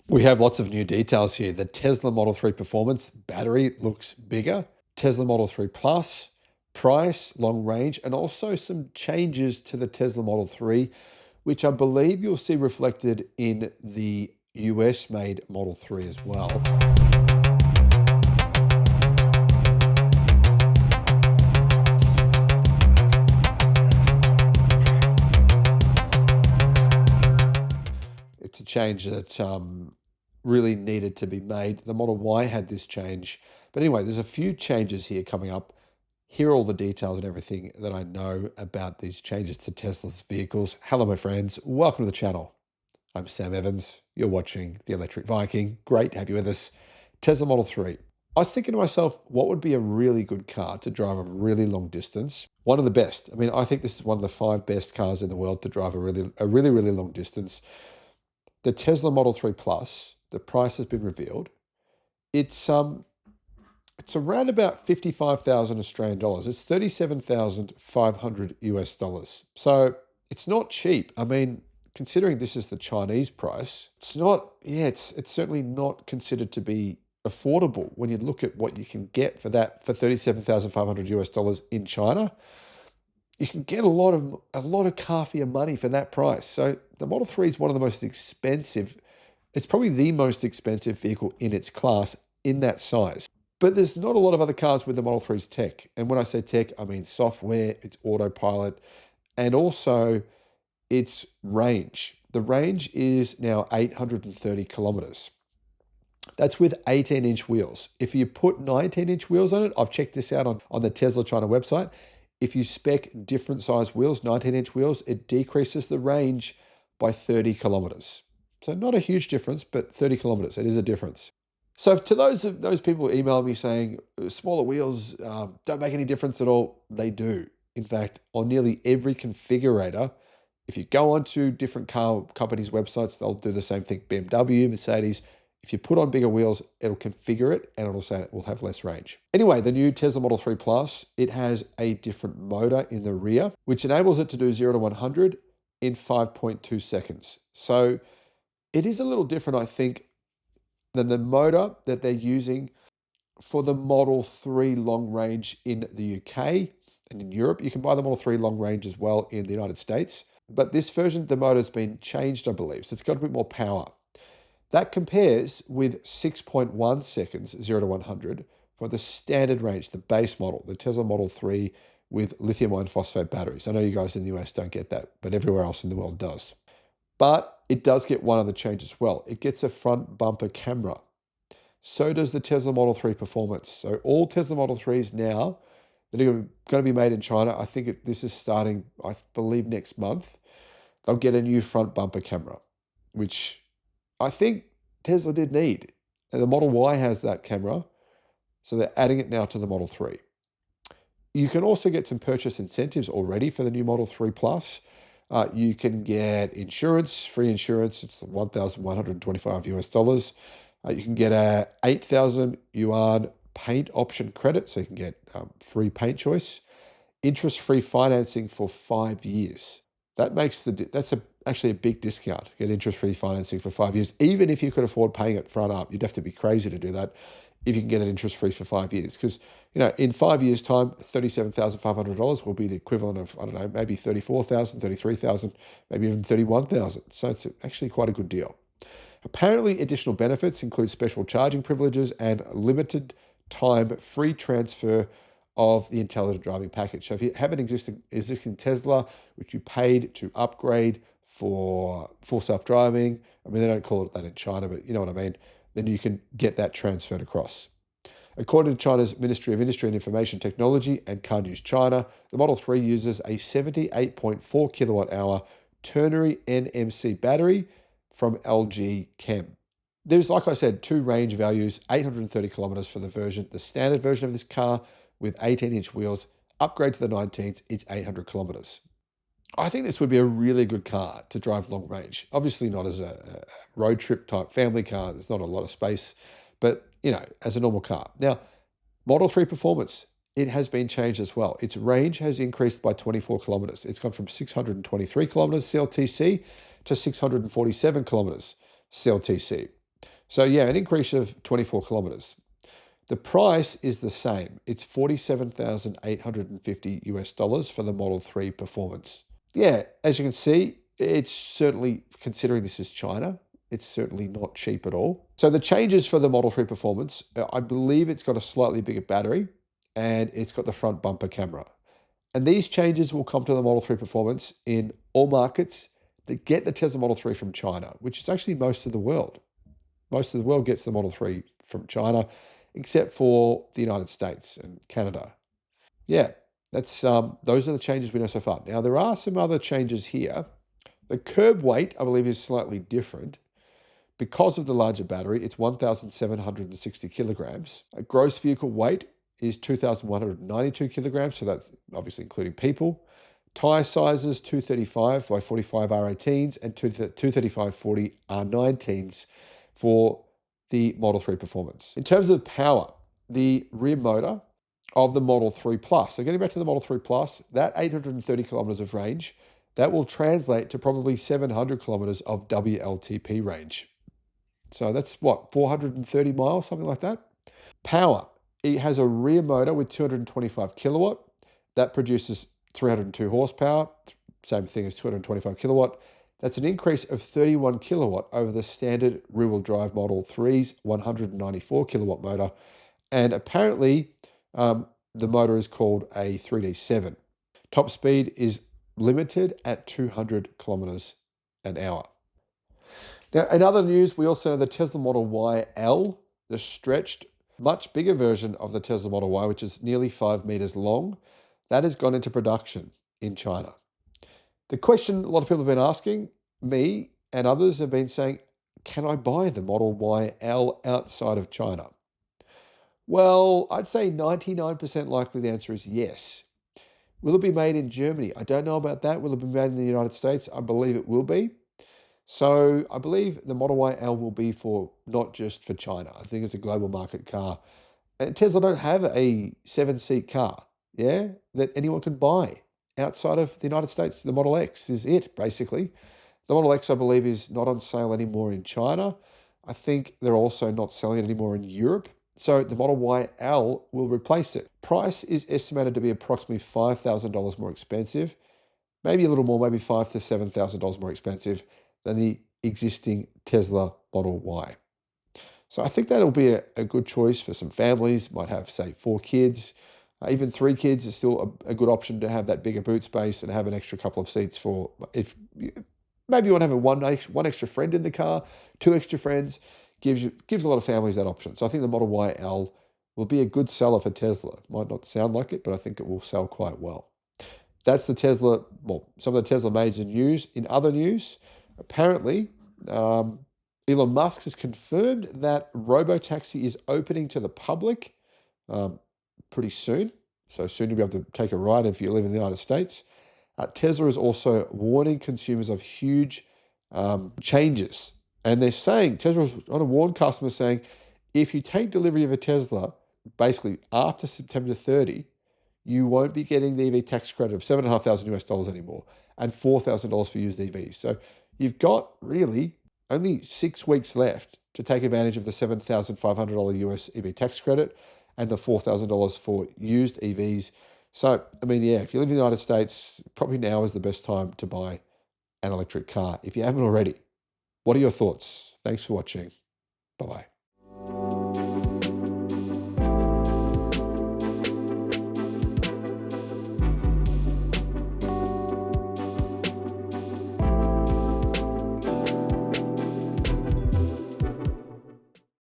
We have lots of new details here. The Tesla Model 3 Performance battery looks bigger. Tesla Model 3 Plus, price, long range, and also some changes to the Tesla Model 3, which I believe you'll see reflected in the US-made Model 3 as well. It's a change that really needed to be made. The Model Y had this change. But anyway, there's a few changes here coming up. Here are all the details and everything that I know about these changes to Tesla's vehicles. Hello, my friends. Welcome to the channel. I'm Sam Evans. You're watching the Electric Viking. Great to have you with us. Tesla Model 3. I was thinking to myself, what would be a really good car to drive a really long distance? One of the best. I mean, I think this is one of the 5 best cars in the world to drive a really long distance. The Tesla Model 3 Plus, the price has been revealed. It's around about 55,000 Australian dollars. It's 37,500 US dollars. So it's not cheap. I mean, considering this is the Chinese price, it's certainly not considered to be affordable when you look at what you can get for 37,500 US dollars in China. You can get a lot of car for your money for that price. So the Model 3 is one of the most expensive. It's probably the most expensive vehicle in its class in that size. But there's not a lot of other cars with the Model 3's tech. And when I say tech, I mean software, it's autopilot, and also its range. The range is now 830 kilometers. That's with 18-inch wheels. If you put 19-inch wheels on it, I've checked this out on the Tesla China website. If you spec different size wheels, 19-inch wheels, it decreases the range by 30 kilometers. So not a huge difference, but 30 kilometers, it is a difference. So to those people who email me saying smaller wheels don't make any difference at all, they do. In fact, on nearly every configurator, if you go onto different car companies' websites, they'll do the same thing. BMW, Mercedes. If you put on bigger wheels, it'll configure it and it'll say it will have less range. Anyway, the new Tesla Model 3 Plus, it has a different motor in the rear, which enables it to do 0 to 100 in 5.2 seconds. So it is a little different, I think, than the motor that they're using for the Model 3 long range in the UK and in Europe. You can buy the Model 3 long range as well in the United States. But this version, the motor's been changed, I believe. So it's got a bit more power. That compares with 6.1 seconds, 0 to 100, for the standard range, the base model, the Tesla Model 3 with lithium iron phosphate batteries. I know you guys in the US don't get that, but everywhere else in the world does. But it does get one other change as well. It gets a front bumper camera. So does the Tesla Model 3 Performance. So all Tesla Model 3s now that are going to be made in China, I think this is starting, I believe, next month, they'll get a new front bumper camera, which I think Tesla did need. And the Model Y has that camera, so they're adding it now to the Model 3. You can also get some purchase incentives already for the new Model 3 Plus. You can get insurance, free insurance. It's 1,125 US dollars. You can get a 8,000 yuan paint option credit, so you can get free paint choice. Interest-free financing for 5 years. That makes actually a big discount. Get interest-free financing for 5 years. Even if you could afford paying it front up, you'd have to be crazy to do that if you can get it interest-free for 5 years. Because, in 5 years' time, $37,500 will be the equivalent of, I don't know, maybe $34,000, $33,000, maybe even $31,000. So it's actually quite a good deal. Apparently, additional benefits include special charging privileges and limited time free transfer of the intelligent driving package. So if you have an existing Tesla, which you paid to upgrade for full self-driving, I mean, they don't call it that in China, but you know what I mean, then you can get that transferred across. According to China's Ministry of Industry and Information Technology and Car News China, the Model 3 uses a 78.4 kilowatt hour ternary NMC battery from LG Chem. There's, like I said, 2 range values, 830 kilometers for the standard version of this car with 18-inch wheels. Upgrade to the 19s, it's 800 kilometers. I think this would be a really good car to drive long range. Obviously not as a road trip type family car. There's not a lot of space, but as a normal car. Now, Model 3 Performance, it has been changed as well. Its range has increased by 24 kilometers. It's gone from 623 kilometers CLTC to 647 kilometers CLTC. So yeah, an increase of 24 kilometers. The price is the same. It's 47,850 US dollars for the Model 3 Performance. Yeah, as you can see, it's certainly, considering this is China, it's certainly not cheap at all. So the changes for the Model 3 Performance, I believe it's got a slightly bigger battery and it's got the front bumper camera. And these changes will come to the Model 3 Performance in all markets that get the Tesla Model 3 from China, which is actually most of the world. Most of the world gets the Model 3 from China, except for the United States and Canada. Yeah, that's those are the changes we know so far. Now there are some other changes here. The curb weight, I believe, is slightly different. Because of the larger battery, it's 1,760 kilograms. A gross vehicle weight is 2,192 kilograms, so that's obviously including people. Tire sizes 235 by 45 R18s and 235 40 R19s for the Model 3 Performance. In terms of power, the rear motor of the Model 3 Plus. So getting back to the Model 3 Plus, that 830 kilometers of range, that will translate to probably 700 kilometers of WLTP range. So that's what, 430 miles, something like that. Power. It has a rear motor with 225 kilowatt. That produces 302 horsepower. Same thing as 225 kilowatt. That's an increase of 31 kilowatt over the standard rear-wheel drive Model 3's 194 kilowatt motor. And apparently, the motor is called a 3D7. Top speed is limited at 200 kilometers an hour. Now, in other news, we also know the Tesla Model Y L, the stretched, much bigger version of the Tesla Model Y, which is nearly 5 meters long, that has gone into production in China. The question a lot of people have been asking, me and others have been saying, can I buy the Model Y L outside of China? Well, I'd say 99% likely the answer is yes. Will it be made in Germany? I don't know about that. Will it be made in the United States? I believe it will be. So I believe the Model Y L will be for not just for China. I think it's a global market car. And Tesla don't have a 7-seat car, yeah, that anyone can buy outside of the United States. The Model X is it, basically. The Model X, I believe, is not on sale anymore in China. I think they're also not selling it anymore in Europe. So the Model Y L will replace it. Price is estimated to be approximately $5,000 more expensive, maybe a little more, maybe $5,000 to $7,000 more expensive than the existing Tesla Model Y. So I think that'll be a good choice for some families. Might have, say, 4 kids. Even 3 kids is still a good option to have that bigger boot space and have an extra couple of seats for if maybe you want to have one extra friend in the car, 2 extra friends. Gives a lot of families that option. So I think the Model Y L will be a good seller for Tesla. Might not sound like it, but I think it will sell quite well. That's the Tesla, well, some of the Tesla major news. In other news, apparently, Elon Musk has confirmed that Robo taxi is opening to the public pretty soon. So soon you'll be able to take a ride if you live in the United States. Tesla is also warning consumers of huge changes. And they're saying, Tesla is trying to warn customers saying, if you take delivery of a Tesla, basically after September 30, you won't be getting the EV tax credit of $7,500 US dollars anymore and $4,000 for used EVs. So you've got really only 6 weeks left to take advantage of the $7,500 US EV tax credit and the $4,000 for used EVs. So, I mean, yeah, if you live in the United States, probably now is the best time to buy an electric car if you haven't already. What are your thoughts? Thanks for watching. Bye-bye.